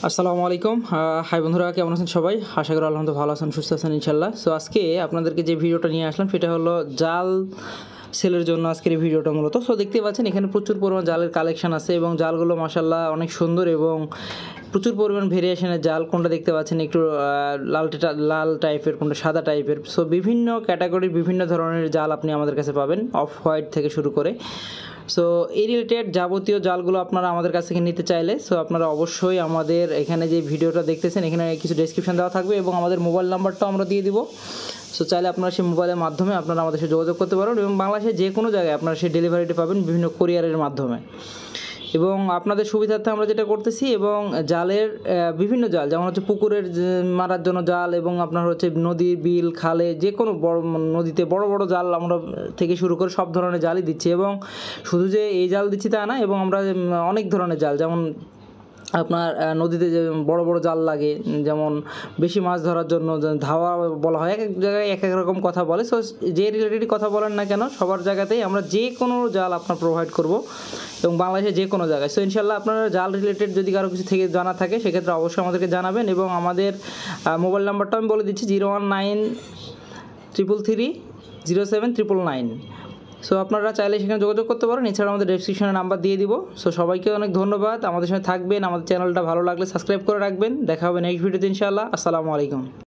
আসসালামু আলাইকুম। হাই বন্ধুরা, কেমন আছেন সবাই? আশা করি আলহামদুলিল্লাহ ভালো আছেন, সুস্থ আছেন ইনশাল্লাহ। সো আজকে আপনাদেরকে যে ভিডিওটা নিয়ে আসলাম সেটা হলো জাল সেলের জন্য আজকের এই ভিডিওটা মূলত। সো দেখতে পাচ্ছেন এখানে প্রচুর পরিমাণ জালের কালেকশন আছে এবং জালগুলো মাশাআল্লাহ অনেক সুন্দর এবং প্রচুর পরিমাণ ভেরিয়েশনের জাল। কোনটা দেখতে পাচ্ছেন একটু লাল টাইপের, কোনটা সাদা টাইপের। সো বিভিন্ন ক্যাটাগরির বিভিন্ন ধরনের জাল আপনি আমাদের কাছে পাবেন, অফ হোয়াইট থেকে শুরু করে। সো এই রিলেটেড যাবতীয় জালগুলো আপনারা আমাদের কাছ থেকে নিতে চাইলে সো আপনারা অবশ্যই আমাদের এখানে যে ভিডিওটা দেখতেছেন এখানে কিছু ডেসক্রিপশন দেওয়া থাকবে এবং আমাদের মোবাইল নাম্বারটাও আমরা দিয়ে দিব। সো চাইলে আপনারা সেই মোবাইলের মাধ্যমে আপনারা আমাদের সাথে যোগাযোগ করতে পারেন এবং বাংলাদেশের যে কোনো জায়গায় আপনারা সেই ডেলিভারিটি পাবেন বিভিন্ন কোরিয়ারের মাধ্যমে। এবং আপনাদের সুবিধার্থে আমরা যেটা করতেছি এবং জালের বিভিন্ন জাল যেমন হচ্ছে পুকুরের মারার জন্য জাল এবং আপনার হচ্ছে নদী, বিল, খালে যে কোনো বড় নদীতে বড় বড় জাল আমরা থেকে শুরু করে সব ধরনের জালই দিচ্ছি। এবং শুধু যে এই জাল দিচ্ছি তা না, এবং আমরা অনেক ধরনের জাল যেমন আপনার নদীতে যে বড় বড় জাল লাগে, যেমন বেশি মাছ ধরার জন্য ধাওয়া বলা হয়, এক এক জায়গায় এক এক রকম কথা বলে। সো যে রিলেটেড কথা বলেন না কেন সবার জায়গাতেই আমরা যে কোনো জাল আপনার প্রোভাইড করব এবং বাংলাদেশে যে কোনো জায়গায়। সো ইনশাল্লাহ আপনারা জাল রিলেটেড যদি কারো কিছু থেকে জানা থাকে সেক্ষেত্রে অবশ্যই আমাদেরকে জানাবেন এবং আমাদের মোবাইল নাম্বারটা আমি বলে দিচ্ছি 01933307999। সো আপনারা চাইলে সেখানে যোগাযোগ করতে পারেন। এছাড়া আমাদের ডেসক্রিপশনে নাম্বার দিয়ে দিব। সো সবাইকে অনেক ধন্যবাদ, আমাদের সঙ্গে থাকবেন। আমাদের চ্যানেলটা ভালো লাগলে সাবস্ক্রাইব করে রাখবেন। দেখা হবে নেক্সট ভিডিওতে ইনশাআল্লাহ। আসসালামু আলাইকুম।